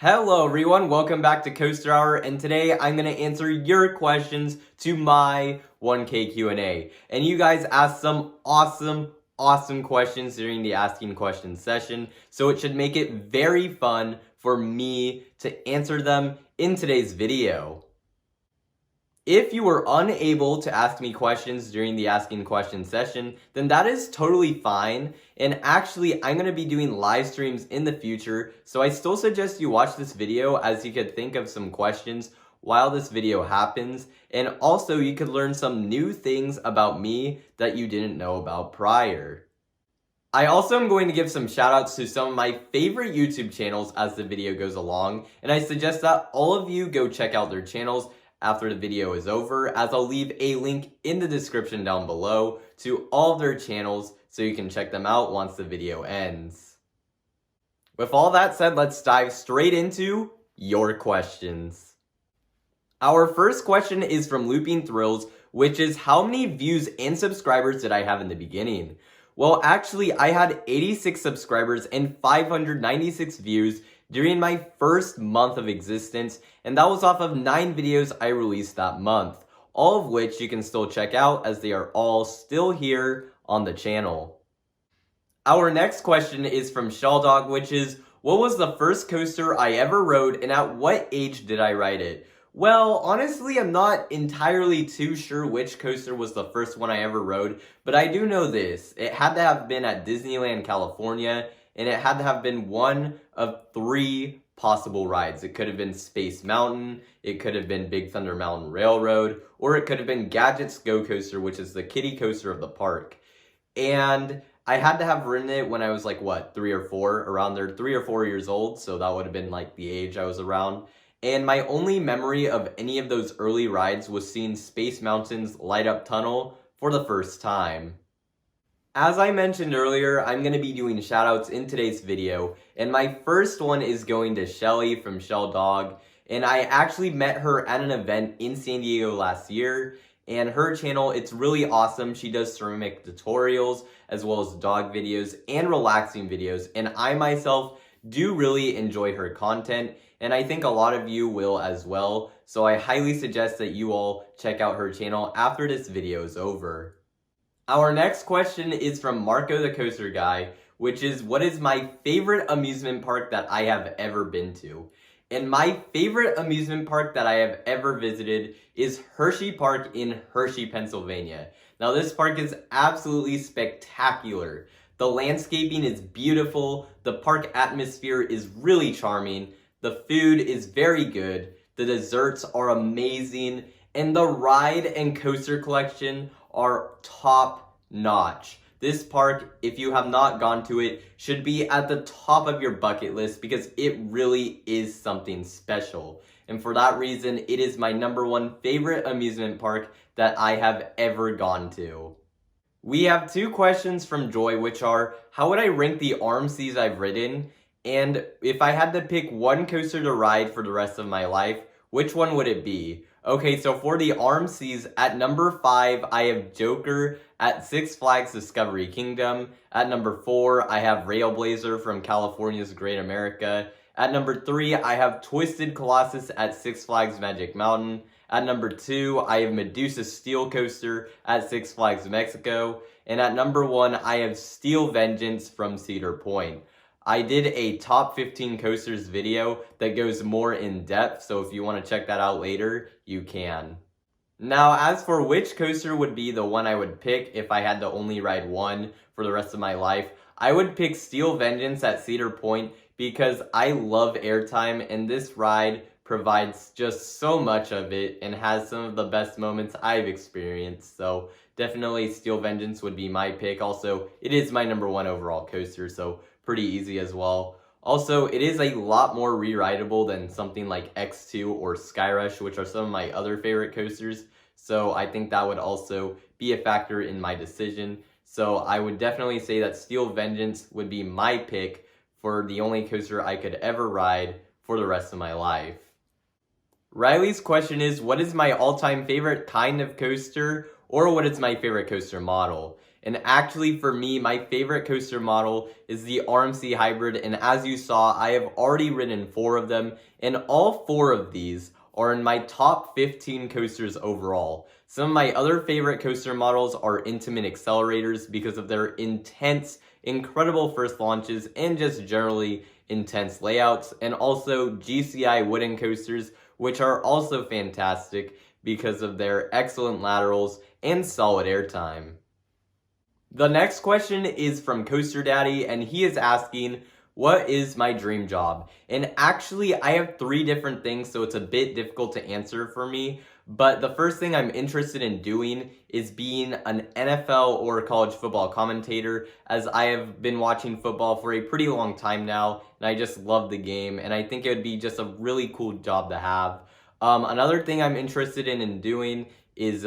Hello everyone, welcome back to Coaster Hour, and today I'm going to answer your questions to my 1K Q&A. And you guys asked some awesome questions during the asking questions session, so it should make it very fun for me to answer them in today's video. If you were unable to ask me questions during the asking questions session, then that is totally fine. And actually, I'm going to be doing live streams in the future, so I still suggest you watch this video as you could think of some questions while this video happens. And also, you could learn some new things about me that you didn't know about prior. I also am going to give some shoutouts to some of my favorite YouTube channels as the video goes along, and I suggest that all of you go check out their channels after the video is over, as I'll leave a link in the description down below to all of their channels so you can check them out once the video ends. With all that said, let's dive straight into your questions. Our first question is from Looping Thrills, which is how many views and subscribers did I have in the beginning? Well, actually, I had 86 subscribers and 596 views during my first month of existence, and that was off of 9 videos I released that month, all of which you can still check out as they are all still here on the channel. Our next question is from Shelldog, which is, what was the first coaster I ever rode and at what age did I ride it? Well, honestly, I'm not entirely too sure which coaster was the first one I ever rode, but I do know this. It had to have been at Disneyland, California, and it had to have been one of 3 possible rides. It could have been Space Mountain, it could have been Big Thunder Mountain Railroad, or it could have been Gadget's Go Coaster, which is the kiddie coaster of the park. And I had to have ridden it when I was like, 3 or 4, around there, 3 or 4 years old, so that would have been like the age I was around. And my only memory of any of those early rides was seeing Space Mountain's Light Up Tunnel for the first time. As I mentioned earlier, I'm going to be doing shoutouts in today's video, and my first one is going to Shelly from Shell Dog, and I actually met her at an event in San Diego last year, and her channel, it's really awesome. She does ceramic tutorials, as well as dog videos and relaxing videos, and I myself do really enjoy her content, and I think a lot of you will as well, so I highly suggest that you all check out her channel after this video is over. Our next question is from Marco the Coaster Guy, which is, what is my favorite amusement park that I have ever been to? And my favorite amusement park that I have ever visited is Hershey Park in Hershey, Pennsylvania. Now this park is absolutely spectacular. The landscaping is beautiful, the park atmosphere is really charming, the food is very good, the desserts are amazing, and the ride and coaster collection are top notch. This park, if you have not gone to it, should be at the top of your bucket list because it really is something special. And for that reason, it is my #1 favorite amusement park that I have ever gone to. We have 2 questions from Joy, which are, how would I rank the RMCs I've ridden? And if I had to pick one coaster to ride for the rest of my life, which one would it be? Okay, so for the RMCs, at number 5, I have Joker at Six Flags Discovery Kingdom. At number 4, I have Railblazer from California's Great America. At number 3, I have Twisted Colossus at Six Flags Magic Mountain. At number 2, I have Medusa Steel Coaster at Six Flags Mexico. And at number 1, I have Steel Vengeance from Cedar Point. I did a top 15 coasters video that goes more in depth, so if you want to check that out later, you can. Now, as for which coaster would be the one I would pick if I had to only ride one for the rest of my life, I would pick Steel Vengeance at Cedar Point because I love airtime and this ride provides just so much of it and has some of the best moments I've experienced. So definitely Steel Vengeance would be my pick. Also, it is my #1 overall coaster, so pretty easy as well. Also, it is a lot more re-rideable than something like X2 or Skyrush, which are some of my other favorite coasters. So I think that would also be a factor in my decision. So I would definitely say that Steel Vengeance would be my pick for the only coaster I could ever ride for the rest of my life. Riley's question is, what is my all-time favorite kind of coaster, or what is my favorite coaster model? And actually, for me, my favorite coaster model is the RMC Hybrid. And as you saw, I have already ridden 4 of them. And all 4 of these are in my top 15 coasters overall. Some of my other favorite coaster models are Intamin Accelerators because of their intense, incredible first launches and just generally intense layouts. And also GCI wooden coasters, which are also fantastic because of their excellent laterals and solid airtime. The next question is from Coaster Daddy, and he is asking, what is my dream job? And actually, I have 3 different things, so it's a bit difficult to answer for me. But the first thing I'm interested in doing is being an NFL or college football commentator, as I have been watching football for a pretty long time now, and I just love the game, and I think it would be just a really cool job to have. Another thing I'm interested in doing is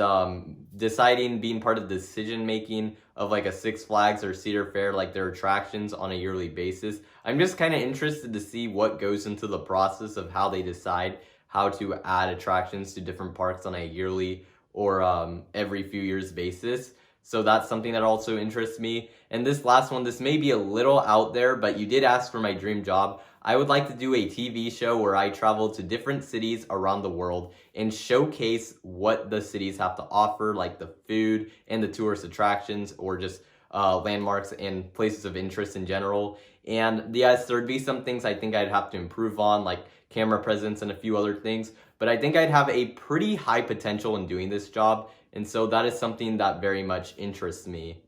deciding, being part of the decision making of like a Six Flags or Cedar Fair, like their attractions on a yearly basis. I'm just kind of interested to see what goes into the process of how they decide how to add attractions to different parks on a yearly or every few years basis. So that's something that also interests me. And this last one, this may be a little out there, but you did ask for my dream job. I would like to do a TV show where I travel to different cities around the world and showcase what the cities have to offer, like the food and the tourist attractions, or just landmarks and places of interest in general. And yes, there'd be some things I think I'd have to improve on, like camera presence and a few other things, but I think I'd have a pretty high potential in doing this job, and so that is something that very much interests me.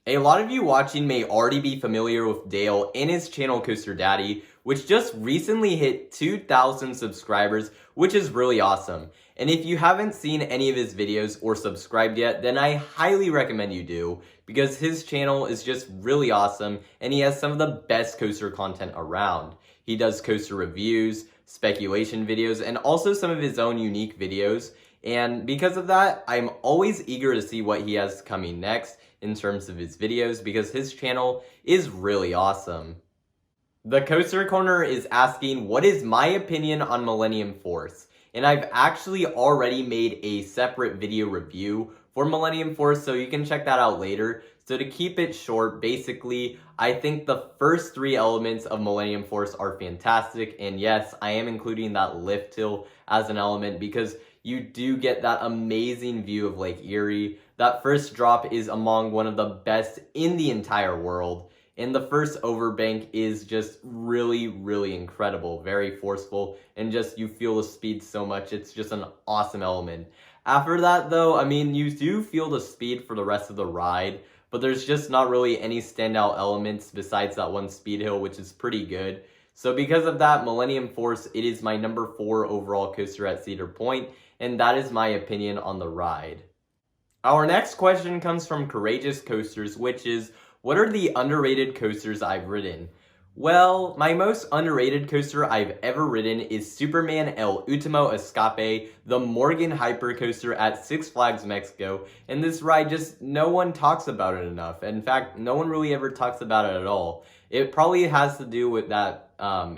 A lot of you watching may already be familiar with Dale and his channel Coaster Daddy, which just recently hit 2,000 subscribers, which is really awesome. And if you haven't seen any of his videos or subscribed yet, then I highly recommend you do, because his channel is just really awesome and he has some of the best coaster content around. He does coaster reviews, speculation videos, and also some of his own unique videos. And because of that, I'm always eager to see what he has coming next in terms of his videos, because his channel is really awesome. The Coaster Corner is asking, what is my opinion on Millennium Force? And I've actually already made a separate video review for Millennium Force, so you can check that out later. So to keep it short, basically, I think the first 3 elements of Millennium Force are fantastic. And yes, I am including that lift hill as an element because you do get that amazing view of Lake Erie. That first drop is among one of the best in the entire world. And the first overbank is just really, really incredible, very forceful, and just you feel the speed so much. It's just an awesome element. After that though, I mean, you do feel the speed for the rest of the ride, but there's just not really any standout elements besides that one speed hill, which is pretty good. So because of that, Millennium Force, it is my number 4 overall coaster at Cedar Point, and that is my opinion on the ride. Our next question comes from Courageous Coasters, which is, what are the underrated coasters I've ridden? Well, my most underrated coaster I've ever ridden is Superman El Ultimo Escape, the Morgan Hyper Coaster at Six Flags Mexico, and this ride just, no one talks about it enough. In fact, no one really ever talks about it at all. It probably has to do with that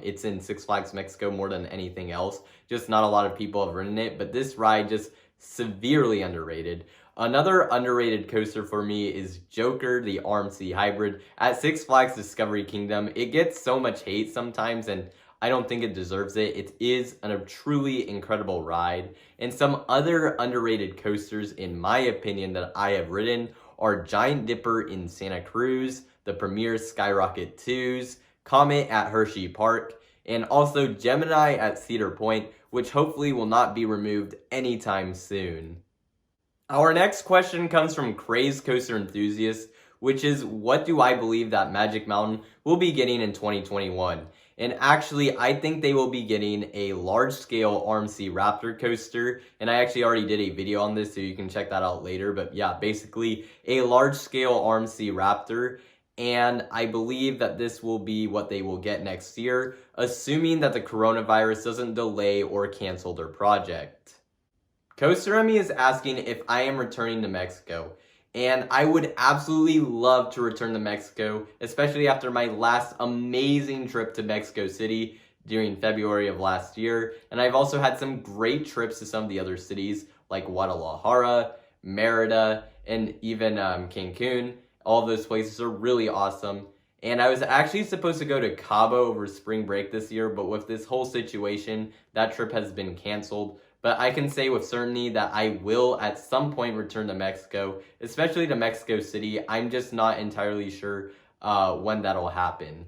it's in Six Flags Mexico more than anything else. Just not a lot of people have ridden it, but this ride just severely underrated. Another underrated coaster for me is Joker, the RMC Hybrid at Six Flags Discovery Kingdom. It gets so much hate sometimes, and I don't think it deserves it. It is a truly incredible ride. And some other underrated coasters, in my opinion, that I have ridden are Giant Dipper in Santa Cruz, the Premier Skyrocket 2s, Comet at Hershey Park, and also Gemini at Cedar Point, which hopefully will not be removed anytime soon. Our next question comes from Crazed Coaster Enthusiast, which is, what do I believe that Magic Mountain will be getting in 2021? And actually, I think they will be getting a large-scale RMC Raptor coaster, and I actually already did a video on this, so you can check that out later. But yeah, basically a large-scale RMC Raptor, and I believe that this will be what they will get next year, assuming that the coronavirus doesn't delay or cancel their project. Coaster Remy is asking if I am returning to Mexico, and I would absolutely love to return to Mexico, especially after my last amazing trip to Mexico City during February of last year. And I've also had some great trips to some of the other cities like Guadalajara, Merida, and even Cancun. All those places are really awesome. And I was actually supposed to go to Cabo over spring break this year, but with this whole situation, that trip has been canceled. But I can say with certainty that I will at some point return to Mexico, especially to Mexico City. I'm just not entirely sure when that'll happen.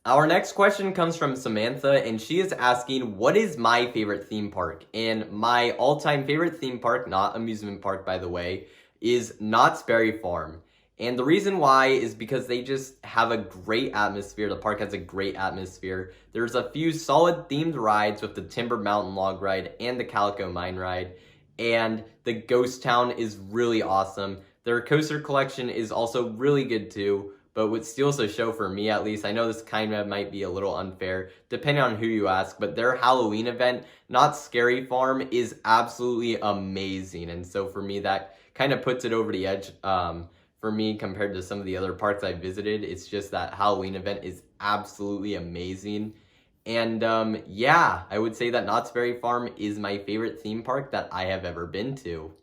Our next question comes from Samantha, and she is asking, what is my favorite theme park? And my all-time favorite theme park, not amusement park by the way, is Knott's Berry Farm. And the reason why is because they just have a great atmosphere. The park has a great atmosphere. There's a few solid themed rides with the Timber Mountain Log Ride and the Calico Mine Ride. And the Ghost Town is really awesome. Their coaster collection is also really good too, but what steals the show for me at least, I know this kind of might be a little unfair, depending on who you ask, but their Halloween event, Knott's Scary Farm, is absolutely amazing. And so for me, that kind of puts it over the edge. For me, compared to some of the other parks I visited, it's just that Halloween event is absolutely amazing. And yeah, I would say that Knott's Berry Farm is my favorite theme park that I have ever been to.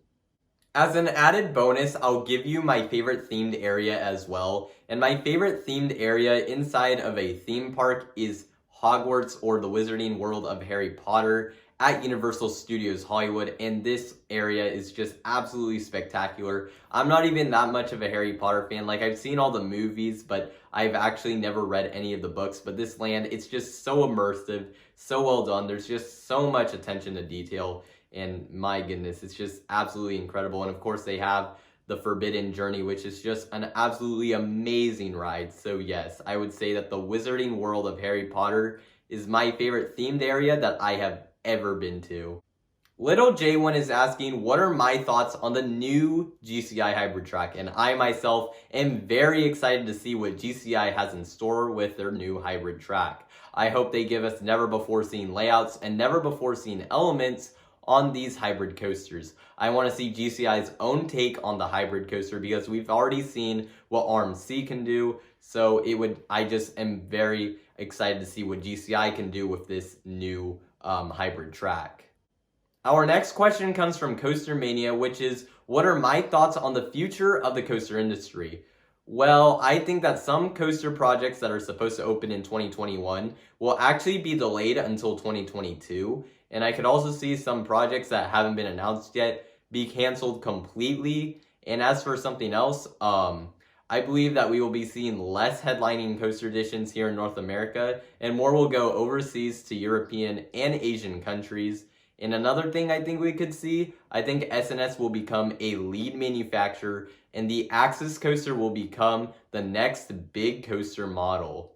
As an added bonus, I'll give you my favorite themed area as well. And my favorite themed area inside of a theme park is Hogwarts, or the Wizarding World of Harry Potter, at Universal Studios Hollywood, and this area is just absolutely spectacular. I'm not even that much of a Harry Potter fan. Like, I've seen all the movies, but I've actually never read any of the books. But this land, it's just so immersive, so well done. There's just so much attention to detail, and my goodness, it's just absolutely incredible. And of course, they have the Forbidden Journey, which is just an absolutely amazing ride. So yes, I would say that the Wizarding World of Harry Potter is my favorite themed area that I have ever been to. Little J1 is asking, what are my thoughts on the new GCI hybrid track? And I myself am very excited to see what GCI has in store with their new hybrid track. I hope they give us never before seen layouts and never before seen elements on these hybrid coasters. I want to see GCI's own take on the hybrid coaster because we've already seen what RMC can do. So I just am very excited to see what GCI can do with this new hybrid track. Our next question comes from Coaster Mania, which is, what are my thoughts on the future of the coaster industry? Well, I think that some coaster projects that are supposed to open in 2021 will actually be delayed until 2022. And I could also see some projects that haven't been announced yet be canceled completely. And as for something else, I believe that we will be seeing less headlining coaster editions here in North America, and more will go overseas to European and Asian countries. And another thing I think we could see, I think SNS will become a lead manufacturer, and the Axis coaster will become the next big coaster model.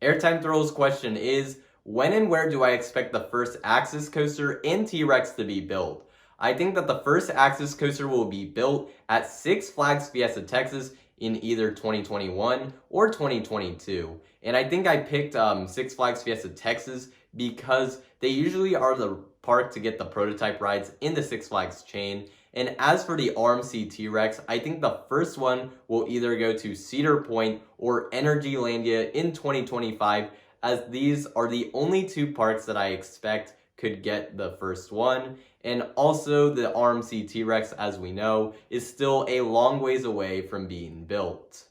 Airtime Thrills question is, when and where do I expect the first Axis coaster and T-Rex to be built? I think that the first Axis coaster will be built at Six Flags Fiesta Texas in either 2021 or 2022. And I think I picked Six Flags Fiesta Texas because they usually are the park to get the prototype rides in the Six Flags chain. And as for the RMC T-Rex, I think the first one will either go to Cedar Point or Energylandia in 2025, as these are the only two parks that I expect could get the first one. And also the RMC T-Rex, as we know, is still a long ways away from being built.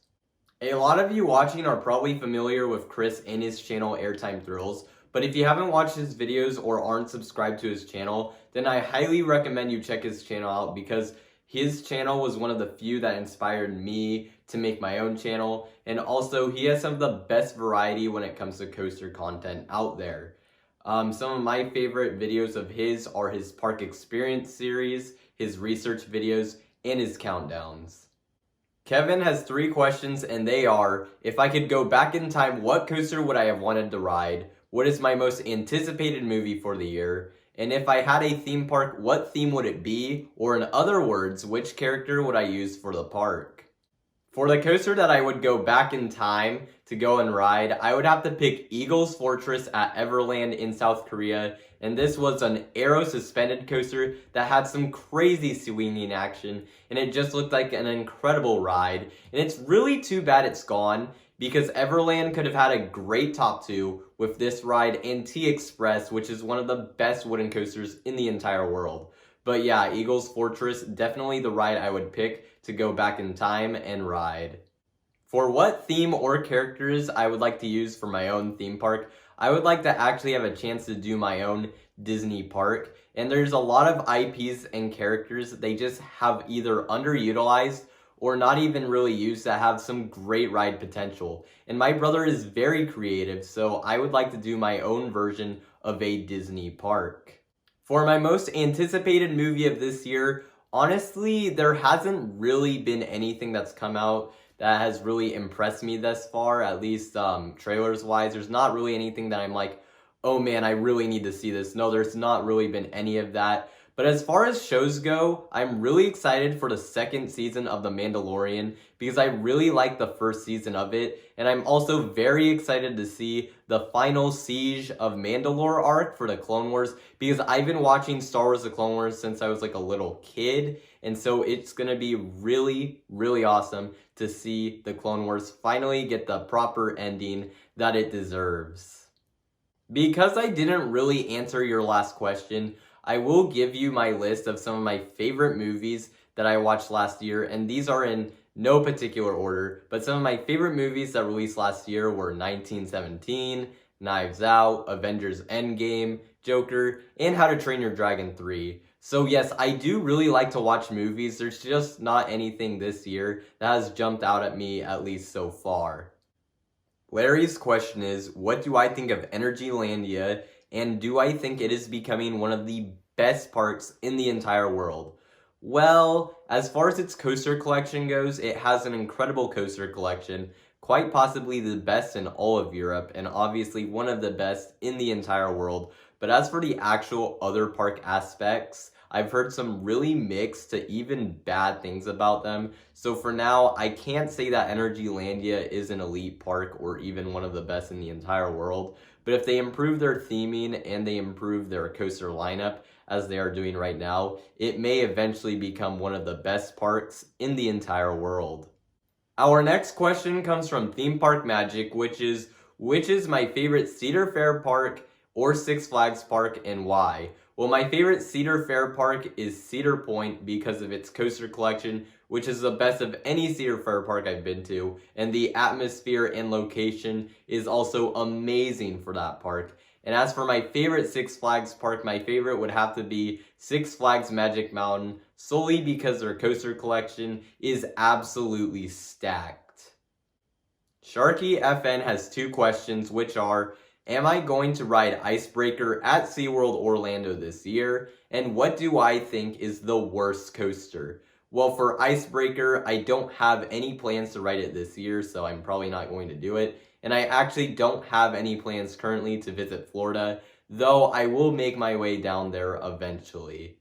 A lot of you watching are probably familiar with Chris and his channel Airtime Thrills, but if you haven't watched his videos or aren't subscribed to his channel, then I highly recommend you check his channel out, because his channel was one of the few that inspired me to make my own channel, and also he has some of the best variety when it comes to coaster content out there. Some of my favorite videos of his are his park experience series, his research videos, and his countdowns. Kevin has 3 questions, and they are, if I could go back in time, what coaster would I have wanted to ride? What is my most anticipated movie for the year? And if I had a theme park, what theme would it be? Or in other words, which character would I use for the park? For the coaster that I would go back in time to go and ride, I would have to pick Eagle's Fortress at Everland in South Korea. And this was an aero suspended coaster that had some crazy swinging action, and it just looked like an incredible ride. And it's really too bad it's gone, because Everland could have had a great top 2 with this ride and T-Express, which is one of the best wooden coasters in the entire world. But yeah, Eagles Fortress, definitely the ride I would pick to go back in time and ride. For what theme or characters I would like to use for my own theme park, I would like to actually have a chance to do my own Disney park. And there's a lot of IPs and characters that they just have either underutilized or not even really used that have some great ride potential. And my brother is very creative, so I would like to do my own version of a Disney park. For my most anticipated movie of this year, honestly, there hasn't really been anything that's come out that has really impressed me thus far, at least trailers wise. There's not really anything that I'm like, oh man, I really need to see this. No, there's not really been any of that. But as far as shows go, I'm really excited for the second season of The Mandalorian because I really like the first season of it. And I'm also very excited to see the final Siege of Mandalore arc for the Clone Wars because I've been watching Star Wars The Clone Wars since I was like a little kid. And so it's going to be really, really awesome to see the Clone Wars finally get the proper ending that it deserves. Because I didn't really answer your last question, I will give you my list of some of my favorite movies that I watched last year, and these are in no particular order, but some of my favorite movies that released last year were 1917, Knives Out, Avengers Endgame, Joker, and How to Train Your Dragon 3. So yes, I do really like to watch movies. There's just not anything this year that has jumped out at me, at least so far. Larry's question is, what do I think of Energylandia, and do I think it is becoming one of the best parks in the entire world? Well, as far as its coaster collection goes, it has an incredible coaster collection, quite possibly the best in all of Europe, and obviously one of the best in the entire world. But as for the actual other park aspects, I've heard some really mixed to even bad things about them. So for now, I can't say that Energylandia is an elite park or even one of the best in the entire world. But if they improve their theming and they improve their coaster lineup, as they are doing right now, it may eventually become one of the best parks in the entire world. Our next question comes from Theme Park Magic, which is my favorite Cedar Fair park or Six Flags park and why? Well, my favorite Cedar Fair park is Cedar Point because of its coaster collection, which is the best of any Cedar Fair park I've been to, and the atmosphere and location is also amazing for that park. And as for my favorite Six Flags park, my favorite would have to be Six Flags Magic Mountain, solely because their coaster collection is absolutely stacked. Sharky FN has two questions, which are, am I going to ride Icebreaker at SeaWorld Orlando this year? And what do I think is the worst coaster? Well, for Icebreaker, I don't have any plans to ride it this year, so I'm probably not going to do it. And I actually don't have any plans currently to visit Florida, though I will make my way down there eventually.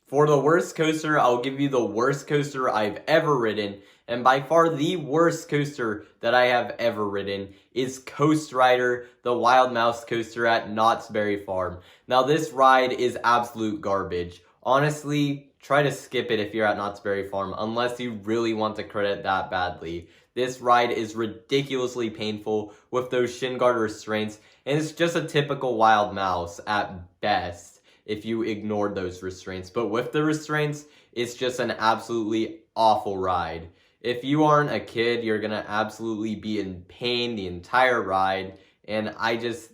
For the worst coaster, I'll give you the worst coaster I've ever ridden, and by far the worst coaster that I have ever ridden is Coast Rider, the Wild Mouse coaster at Knott's Berry Farm. Now this ride is absolute garbage. Honestly, try to skip it if you're at Knott's Berry Farm, unless you really want to credit that badly. This ride is ridiculously painful with those shin guard restraints, and it's just a typical Wild Mouse at best if you ignored those restraints. But with the restraints, it's just an absolutely awful ride. If you aren't a kid, you're gonna absolutely be in pain the entire ride, and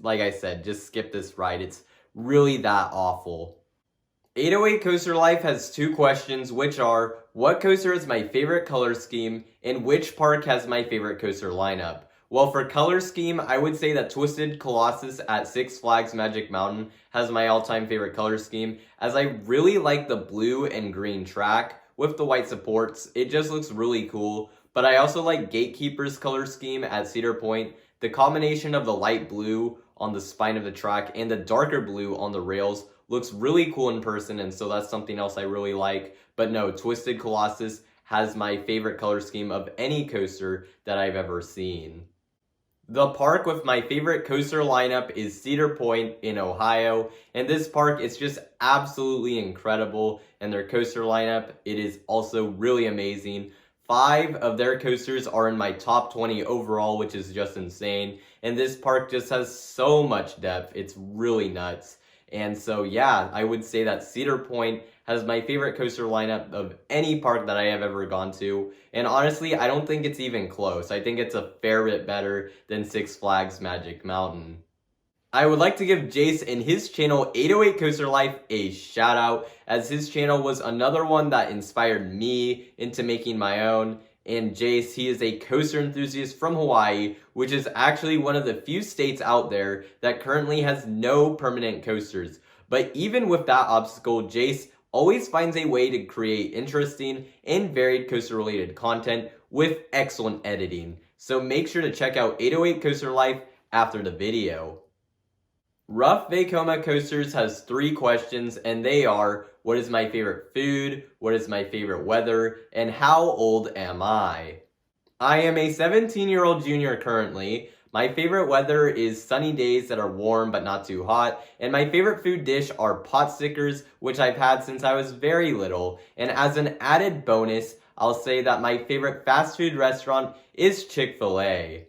like I said, just skip this ride. It's really that awful. 808 Coaster Life has two questions, which are, what coaster is my favorite color scheme, and which park has my favorite coaster lineup? Well, for color scheme, I would say that Twisted Colossus at Six Flags Magic Mountain has my all-time favorite color scheme, as I really like the blue and green track with the white supports. It just looks really cool, but I also like Gatekeeper's color scheme at Cedar Point. The combination of the light blue on the spine of the track and the darker blue on the rails looks really cool in person, and so that's something else I really like. But no, Twisted Colossus has my favorite color scheme of any coaster that I've ever seen. The park with my favorite coaster lineup is Cedar Point in Ohio, and this park is just absolutely incredible, and their coaster lineup, it is also really amazing. 5 of their coasters are in my top 20 overall, which is just insane, and this park just has so much depth. It's really nuts. And so yeah, I would say that Cedar Point has my favorite coaster lineup of any park that I have ever gone to. And honestly, I don't think it's even close. I think it's a fair bit better than Six Flags Magic Mountain. I would like to give Jace and his channel 808 Coaster Life a shout out, as his channel was another one that inspired me into making my own. And Jace, he is a coaster enthusiast from Hawaii, which is actually one of the few states out there that currently has no permanent coasters. But even with that obstacle, Jace always finds a way to create interesting and varied coaster related content with excellent editing. So make sure to check out 808 Coaster Life after the video. Rough Vekoma Coasters has 3 questions, and they are: what is my favorite food, what is my favorite weather, and how old am I? I am a 17-year-old junior currently. My favorite weather is sunny days that are warm but not too hot, and my favorite food dish are pot stickers, which I've had since I was very little. And as an added bonus, I'll say that my favorite fast food restaurant is Chick-fil-A.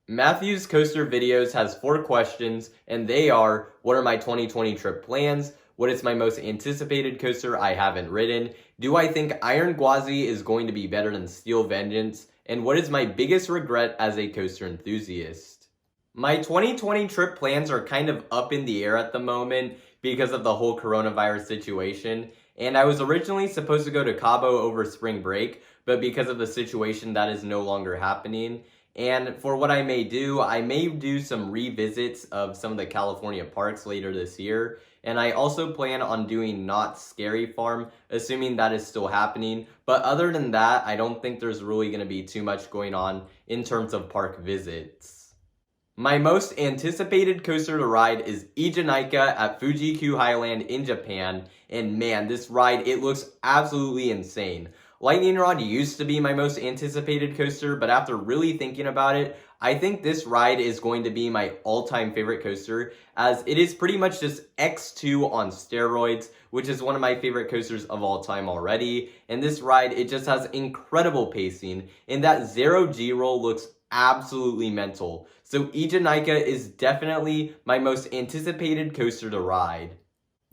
Matthew's Coaster Videos has 4 questions, and they are: what are my 2020 trip plans? What is my most anticipated coaster I haven't ridden? Do I think Iron Gwazi is going to be better than Steel Vengeance? And what is my biggest regret as a coaster enthusiast? My 2020 trip plans are kind of up in the air at the moment because of the whole coronavirus situation. And I was originally supposed to go to Cabo over spring break, but because of the situation, that is no longer happening. And for what I may do some revisits of some of the California parks later this year. And I also plan on doing Knott's Scary Farm, assuming that is still happening. But other than that, I don't think there's really going to be too much going on in terms of park visits. My most anticipated coaster to ride is Ijunaika at Fuji-Q Highland in Japan. And man, this ride, it looks absolutely insane. Lightning Rod used to be my most anticipated coaster, but after really thinking about it, I think this ride is going to be my all-time favorite coaster, as it is pretty much just X2 on steroids, which is one of my favorite coasters of all time already. And this ride, it just has incredible pacing, and that 0G roll looks absolutely mental. So Ijunaika is definitely my most anticipated coaster to ride.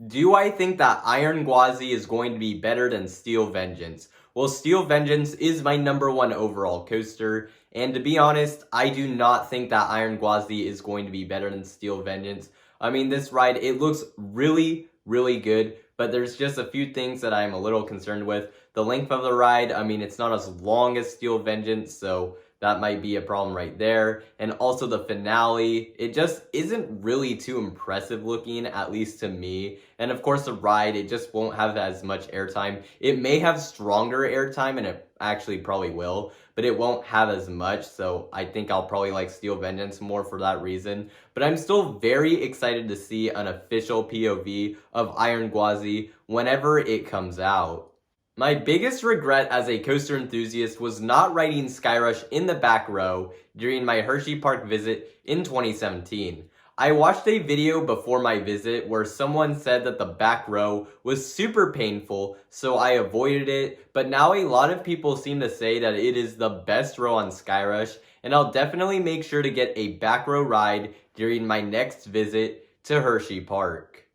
Do I think that Iron Gwazi is going to be better than Steel Vengeance? Well, Steel Vengeance is my #1 overall coaster, and to be honest, I do not think that Iron Gwazi is going to be better than Steel Vengeance. I mean, this ride, it looks really, really good, but there's just a few things that I'm a little concerned with. The length of the ride, I mean, it's not as long as Steel Vengeance, so that might be a problem right there. And also the finale, it just isn't really too impressive looking, at least to me. And of course the ride, it just won't have as much airtime. It may have stronger airtime, and it actually probably will, but it won't have as much. So I think I'll probably like Steel Vengeance more for that reason. But I'm still very excited to see an official POV of Iron Gwazi whenever it comes out. My biggest regret as a coaster enthusiast was not riding Skyrush in the back row during my Hershey Park visit in 2017. I watched a video before my visit where someone said that the back row was super painful, so I avoided it, but now a lot of people seem to say that it is the best row on Skyrush, and I'll definitely make sure to get a back row ride during my next visit to Hershey Park.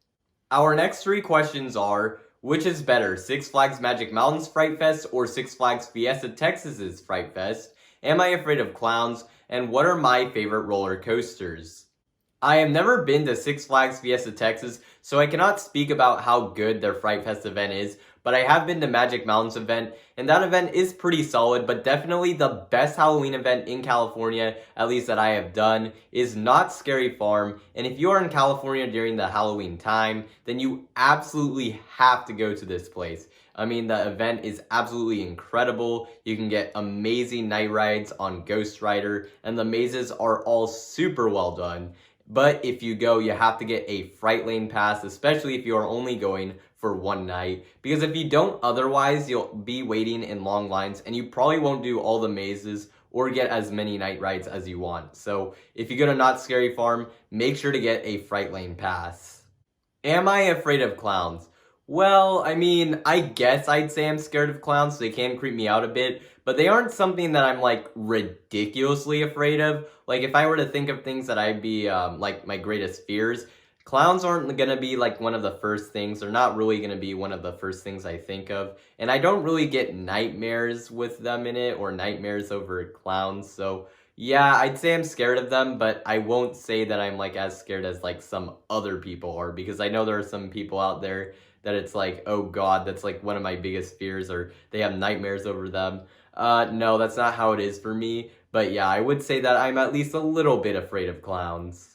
Our next 3 questions are: which is better, Six Flags Magic Mountain's Fright Fest or Six Flags Fiesta Texas's Fright Fest? Am I afraid of clowns? And what are my favorite roller coasters? I have never been to Six Flags Fiesta Texas, so I cannot speak about how good their Fright Fest event is, but I have been to Magic Mountain's event, and that event is pretty solid, but definitely the best Halloween event in California, at least that I have done, is Knott's Scary Farm. And if you are in California during the Halloween time, then you absolutely have to go to this place. I mean, the event is absolutely incredible. You can get amazing night rides on Ghost Rider, and the mazes are all super well done. But if you go, you have to get a Fright Lane pass, especially if you are only going for one night. Because if you don't, otherwise you'll be waiting in long lines and you probably won't do all the mazes or get as many night rides as you want. So if you go to Knott's Scary Farm, make sure to get a Fright Lane pass. Am I afraid of clowns? Well, I mean, I guess I'd say I'm scared of clowns. They can creep me out a bit, but they aren't something that I'm like ridiculously afraid of. Like if I were to think of things that I'd be like my greatest fears, Clowns aren't gonna be like one of the first things, they're not really gonna be one of the first things I think of, and I don't really get nightmares with them in it, or nightmares over clowns, so yeah, I'd say I'm scared of them, but I won't say that I'm like as scared as like some other people are, because I know there are some people out there that it's like, oh god, that's like one of my biggest fears, or they have nightmares over them. No, that's not how it is for me, but yeah, I would say that I'm at least a little bit afraid of clowns.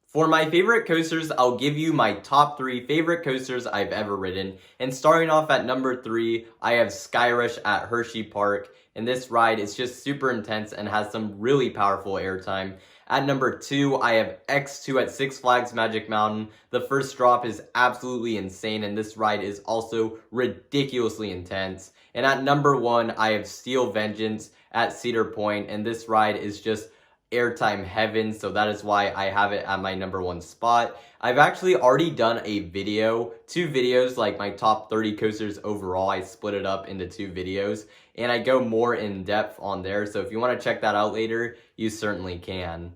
For my favorite coasters, I'll give you my top 3 favorite coasters I've ever ridden. And starting off at number 3, I have Skyrush at Hershey Park. And this ride is just super intense and has some really powerful airtime. At number 2, I have X2 at Six Flags Magic Mountain. The first drop is absolutely insane, and this ride is also ridiculously intense. And at number 1, I have Steel Vengeance at Cedar Point, and this ride is just airtime heaven, so that is why I have it at my number 1 spot. I've actually already done a video, 2 videos, like my top 30 coasters overall. I split it up into 2 videos, and I go more in depth on there, so if you want to check that out later, you certainly can.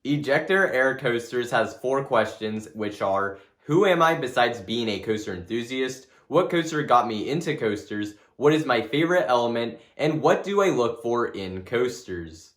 Ejector Air Coasters has 4 questions, which are, who am I besides being a coaster enthusiast? What coaster got me into coasters? What is my favorite element? And what do I look for in coasters?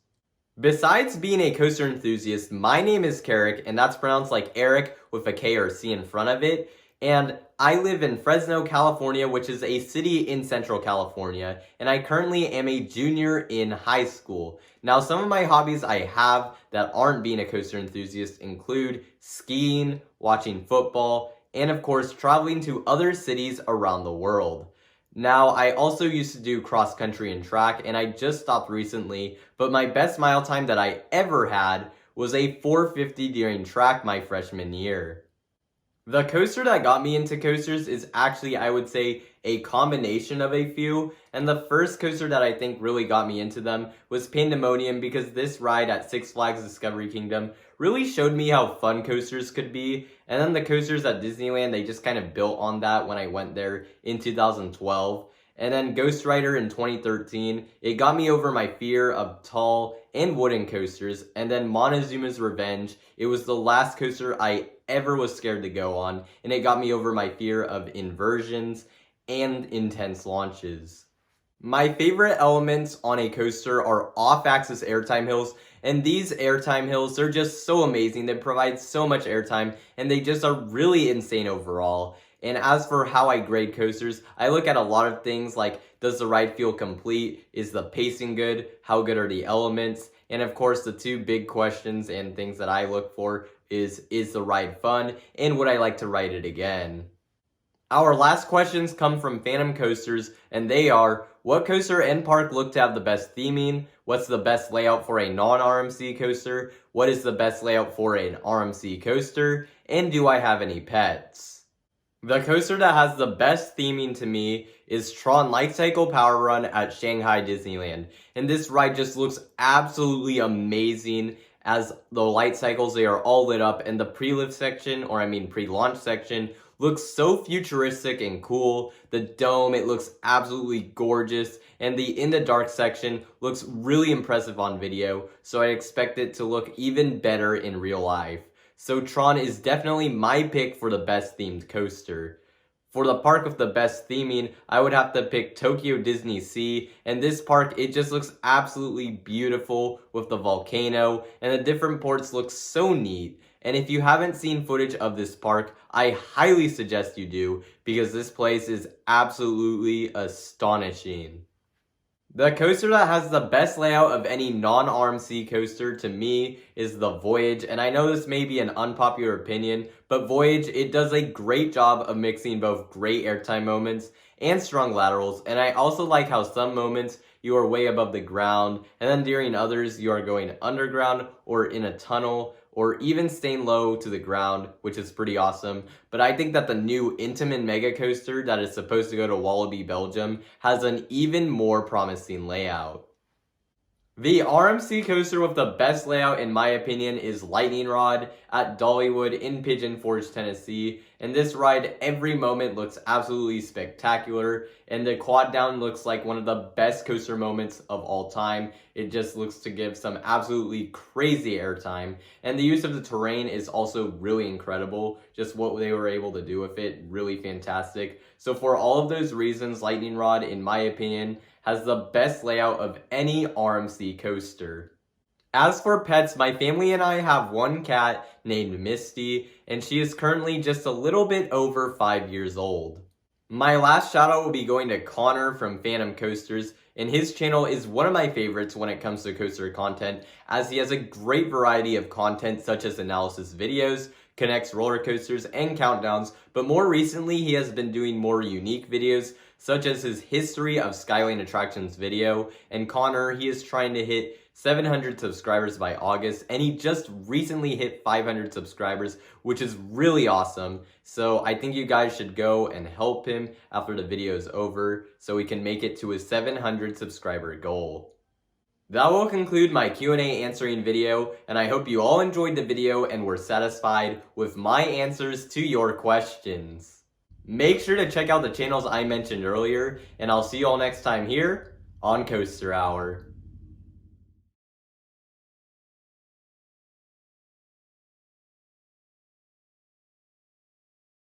Besides being a coaster enthusiast, my name is Carrick, and that's pronounced like Eric with a K or C in front of it. And I live in Fresno, California, which is a city in Central California, and I currently am a junior in high school. Now, some of my hobbies I have that aren't being a coaster enthusiast include skiing, watching football, and of course, traveling to other cities around the world. Now, I also used to do cross country and track, and I just stopped recently, but my best mile time that I ever had was a 4:50 during track my freshman year. The coaster that got me into coasters is actually, I would say, a combination of a few, and the first coaster that I think really got me into them was Pandemonium, because this ride at Six Flags Discovery Kingdom really showed me how fun coasters could be, and then the coasters at Disneyland, they just kind of built on that when I went there in 2012. And then Ghost Rider in 2013, it got me over my fear of tall and wooden coasters. And then Montezuma's Revenge, it was the last coaster I ever was scared to go on, and it got me over my fear of inversions and intense launches. My favorite elements on a coaster are off-axis airtime hills, and these airtime hills, they're just so amazing. They provide so much airtime, and they just are really insane overall. And as for how I grade coasters, I look at a lot of things like, does the ride feel complete? Is the pacing good? How good are the elements? And of course, the 2 big questions and things that I look for is the ride fun? And would I like to ride it again? Our last questions come from Phantom Coasters, and they are, what coaster and park look to have the best theming? What's the best layout for a non-RMC coaster? What is the best layout for an RMC coaster? And do I have any pets? The coaster that has the best theming to me is Tron Light Cycle Power Run at Shanghai Disneyland. And this ride just looks absolutely amazing, as the light cycles, they are all lit up, and the pre-lift section, or I mean pre-launch section, looks so futuristic and cool. The dome, it looks absolutely gorgeous, and the in the dark section looks really impressive on video, so I expect it to look even better in real life. So Tron is definitely my pick for the best themed coaster. For the park with the best theming, I would have to pick Tokyo Disney Sea, and this park, it just looks absolutely beautiful with the volcano, and the different ports look so neat. And if you haven't seen footage of this park, I highly suggest you do, because this place is absolutely astonishing. The coaster that has the best layout of any non-RMC coaster to me is the Voyage, and I know this may be an unpopular opinion, but Voyage, it does a great job of mixing both great airtime moments and strong laterals, and I also like how some moments you are way above the ground, and then during others you are going underground or in a tunnel, or even staying low to the ground, which is pretty awesome. But I think that the new Intamin Mega Coaster that is supposed to go to Wallaby, Belgium, has an even more promising layout. The RMC coaster with the best layout, in my opinion, is Lightning Rod at Dollywood in Pigeon Forge, Tennessee. And this ride, every moment looks absolutely spectacular, and the quad down looks like one of the best coaster moments of all time. It just looks to give some absolutely crazy airtime, and the use of the terrain is also really incredible. Just what they were able to do with it, really fantastic. So for all of those reasons, Lightning Rod, in my opinion, has the best layout of any RMC coaster. As for pets, my family and I have one cat named Misty, and she is currently just a little bit over 5 years old. My last shout out will be going to Connor from Phantom Coasters, and his channel is one of my favorites when it comes to coaster content, as he has a great variety of content such as analysis videos, connects roller coasters, and countdowns, but more recently he has been doing more unique videos such as his history of Skyline attractions video. And Connor, he is trying to hit 700 subscribers by August, and he just recently hit 500 subscribers, which is really awesome. So I think you guys should go and help him after the video is over so he can make it to his 700 subscriber goal. That will conclude my Q&A answering video, and I hope you all enjoyed the video and were satisfied with my answers to your questions. Make sure to check out the channels I mentioned earlier, and I'll see you all next time here on Coaster Hour.